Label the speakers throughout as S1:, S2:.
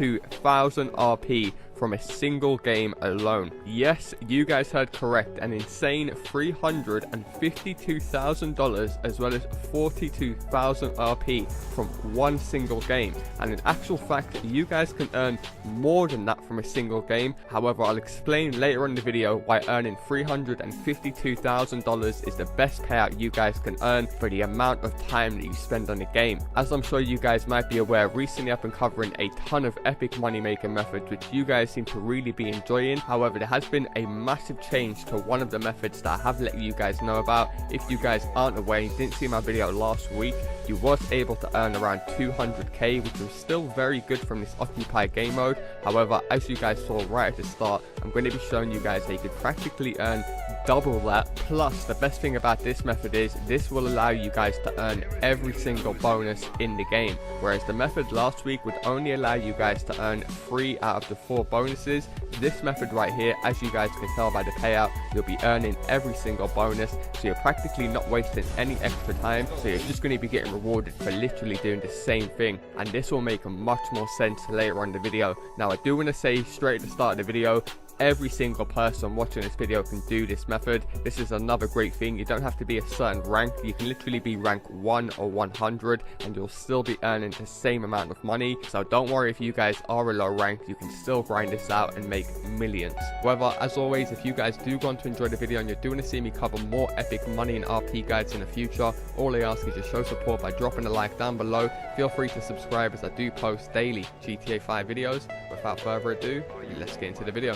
S1: RP from a single game alone. Yes, you guys heard correct, an insane $352,000 as well as 42,000 RP from one single game. And in actual fact, you guys can earn more than that from a single game. However, I'll explain later on in the video why earning $352,000 is the best payout you guys can earn for the amount of time that you spend on the game. As I'm sure you guys might be aware, recently I've been covering a ton of epic money making methods which you guys seem to really be enjoying. However, there has been a massive change to one of the methods that I have let you guys know about. If you guys aren't aware, you didn't see my video last week, you was able to earn around 200k, which was still very good from this Occupy game mode. However, as you guys saw right at the start, I'm going to be showing you guys how you could practically earn double that. Plus, the best thing about this method is this will allow you guys to earn every single bonus in the game, whereas the method last week would only allow you guys to earn 3 out of the 4 bonuses. This method right here, as you guys can tell by the payout, you'll be earning every single bonus, so you're practically not wasting any extra time, so you're just going to be getting rewarded for literally doing the same thing. And this will make much more sense later on in the video. Now, I do want to say straight at the start of the video, every single person watching this video can do this method. This is another great thing. You don't have to be a certain rank. You can literally be rank 1 or 100 and you'll still be earning the same amount of money. So don't worry if you guys are a low rank, you can still grind this out and make millions. However, as always, if you guys do want to enjoy the video and you're doing to see me cover more epic money and RP guides in the future, all I ask is to show support by dropping a like down below. Feel free to subscribe as I do post daily GTA 5 videos. Without further ado, let's get into the video.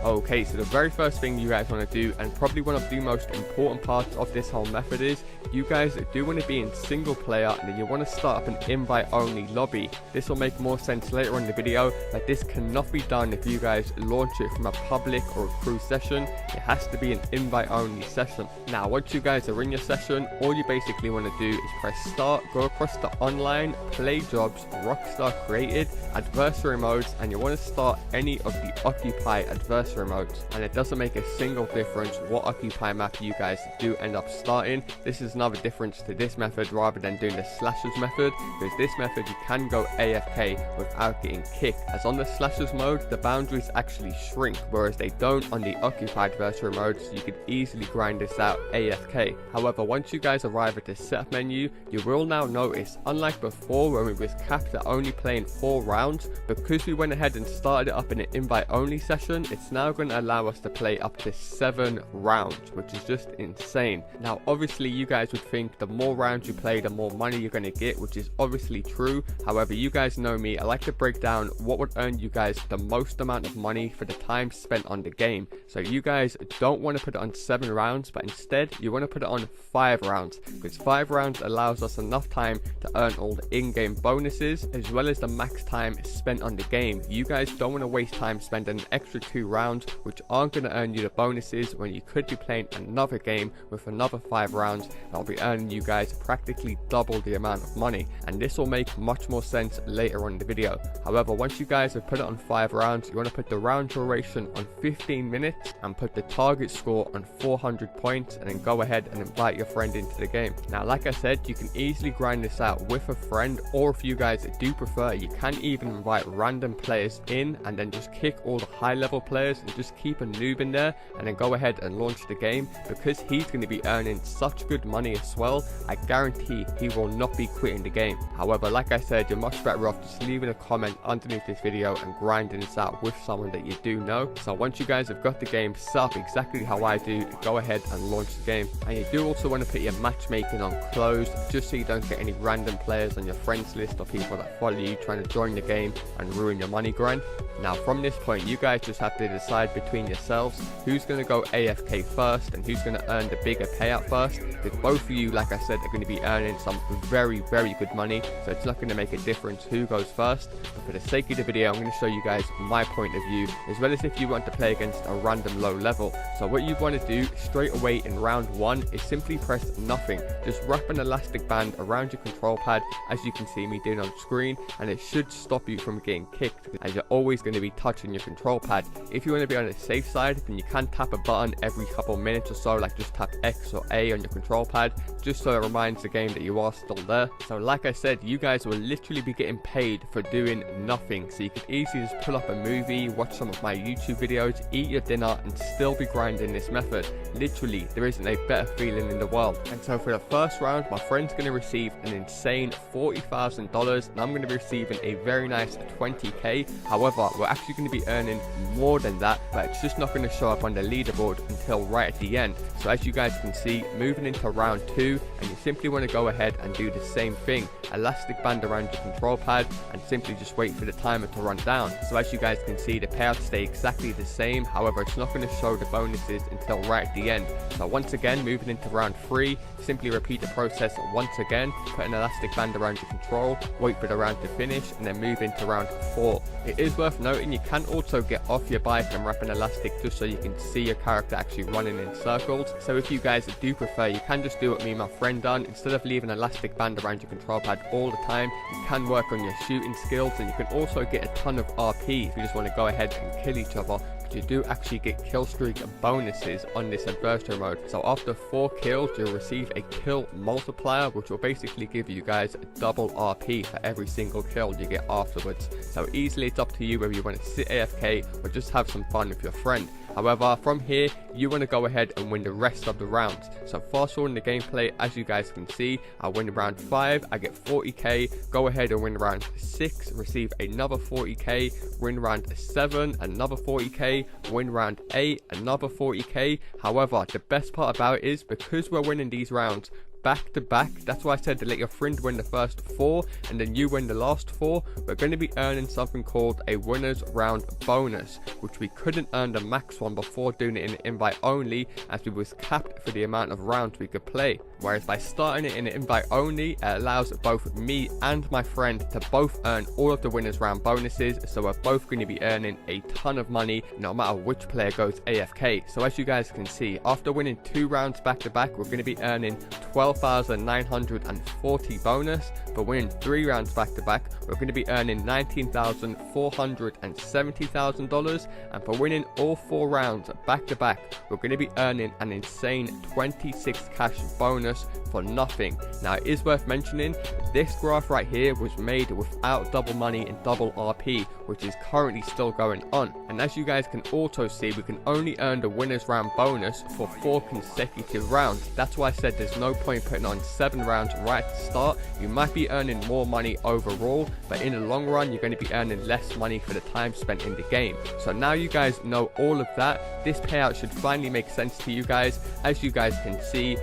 S1: Okay, so the very first thing you guys want to do, and probably one of the most important parts of this whole method, is you guys do want to be in single player and then you want to start up an invite only lobby. This will make more sense later on in the video, that this cannot be done if you guys launch it from a public or a crew session. It has to be an invite only session. Now, once you guys are in your session, all you basically want to do is press start, go across to online, play jobs, Rockstar created, adversary modes, and you want to start any of the Occupy adversary modes. And it doesn't make a single difference what Occupy map you guys do end up starting. This is another difference to this method rather than doing the slashers method, because this method you can go AFK without getting kicked, as on the slashers mode the boundaries actually shrink, whereas they don't on the Occupy adversary mode, so you could easily grind this out AFK. However, once you guys arrive at the setup menu, you will now notice, unlike before when we was capped at only playing 4 rounds, because we went ahead and started it up in an invite only session, it's now going to allow us to play up to 7 rounds, which is just insane. Now obviously you guys would think the more rounds you play the more money you're going to get, which is obviously true. However, you guys know me, I like to break down what would earn you guys the most amount of money for the time spent on the game. So you guys don't want to put it on 7 rounds, but instead you want to put it on 5 rounds, because 5 rounds allows us enough time to earn all the in-game bonuses as well as the max time spent on the game. You guys don't want to waste time spending an extra 2 rounds which aren't going to earn you the bonuses when you could be playing another game with another 5 rounds that'll be earning you guys practically double the amount of money. And this will make much more sense later on in the video. However, once you guys have put it on 5 rounds, you want to put the round duration on 15 minutes and put the target score on 400 points, and then go ahead and invite your friend into the game. Now, like I said, you can easily grind this out with a friend, or if you guys do prefer, you can even invite random players in and then just kick all the high level players and just keep a noob in there and then go ahead and launch the game. Because he's going to be earning such good money as well, I guarantee he will not be quitting the game. However, like I said, you're much better off just leaving a comment underneath this video and grinding this out with someone that you do know. So once you guys have got the game set up exactly how I do, go ahead and launch the game. And you do also want to put your matchmaking on closed, just so you don't get any random players on your friends list or people that follow you trying to join the game and ruin your money grind. Now from this point, you guys just have to decide between yourselves who's going to go AFK first and who's going to earn the bigger payout first, because both of you, like I said, are going to be earning some very good money, so it's not going to make a difference who goes first. But for the sake of the video, I'm going to show you guys my point of view, as well as if you want to play against a random low level. So what you want to do straight away in round 1 is simply press nothing. Just wrap an elastic band around your control pad, as you can see me doing on screen, and it should stop you from getting kicked, as you're always going to be touching your control pad. If you want to be on the safe side, then you can tap a button every couple minutes or so, like just tap X or A on your control pad, just so it reminds the game that you are still there. So like I said, you guys will literally be getting paid for doing nothing, so you could easily just pull up a movie, watch some of my YouTube videos, eat your dinner, and still be grinding this method. Literally, there isn't a better feeling in the world. And so for the first round, my friend's going to receive an insane $40,000, and I'm going to be receiving a very nice 20k. However, we're actually going to be earning more than that, but it's just not going to show up on the leaderboard until right at the end. So as you guys can see, moving into round 2, and you simply want to go ahead and do the same thing. Elastic band around your control pad, and simply just wait for the timer to run down. So as you guys can see, the payouts stay exactly the same. However, it's not going to show the bonuses until right at the end. So once again, moving into round 3, simply repeat the process once again. Put an elastic band around your control, wait for the round to finish, and then move into round 4. It is worth noting you can also get off your bike and wrap an elastic just so you can see your character actually running in circles. So if you guys do prefer, you can just do what me and my friend done. Instead of leaving an elastic band around your control pad all the time, you can work on your shooting skills, and you can also get a ton of RP if you just want to go ahead and kill each other. You do actually get kill streak bonuses on this adversary mode. So after 4 kills, you'll receive a kill multiplier, which will basically give you guys double RP for every single kill you get afterwards. So easily, it's up to you whether you want to sit AFK or just have some fun with your friend. However, from here, you want to go ahead and win the rest of the rounds. So fast forward in the gameplay, as you guys can see, I win round 5, I get 40k, go ahead and win round 6, receive another 40k, win round 7, another 40k, win round 8, another 40k. However, the best part about it is, because we're winning these rounds back to back, that's why I said to let your friend win the first 4 and then you win the last 4, we're going to be earning something called a winners round bonus, which we couldn't earn the max one before doing it in invite only, as we was capped for the amount of rounds we could play. Whereas by starting it in invite only, it allows both me and my friend to both earn all of the winners round bonuses, so we're both going to be earning a ton of money no matter which player goes AFK. So as you guys can see, after winning 2 rounds back to back, we're going to be earning 12,940 bonus. For winning 3 rounds back to back, we're going to be earning $19,470,000, and for winning all 4 rounds back to back, we're going to be earning an insane 26 cash bonus for nothing. Now it is worth mentioning, this graph right here was made without double money and double RP, which is currently still going on. And as you guys can also see, we can only earn the winners round bonus for 4 consecutive rounds. That's why I said there's no point putting on 7 rounds right at the start. You might be earning more money overall, but in the long run you're going to be earning less money for the time spent in the game. So now you guys know all of that, this payout should finally make sense to you guys. As you guys can see,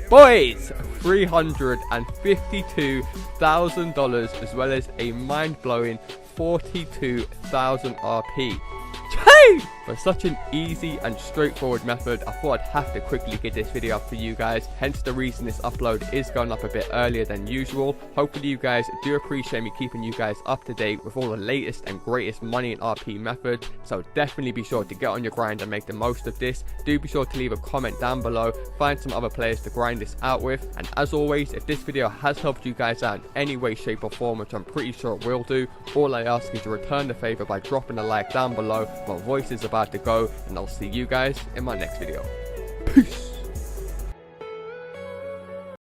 S1: boys, $352,000 as well as a mind-blowing 42,000 RP. For such an easy and straightforward method, I thought I'd have to quickly get this video up for you guys, hence the reason this upload is going up a bit earlier than usual. Hopefully you guys do appreciate me keeping you guys up to date with all the latest and greatest money and RP methods, so definitely be sure to get on your grind and make the most of this. Do be sure to leave a comment down below, find some other players to grind this out with, and as always, if this video has helped you guys out in any way, shape or form, which I'm pretty sure it will do, all I ask is to return the favor by dropping a like down below. My voice is about to go, and I'll see you guys in my next video. Peace.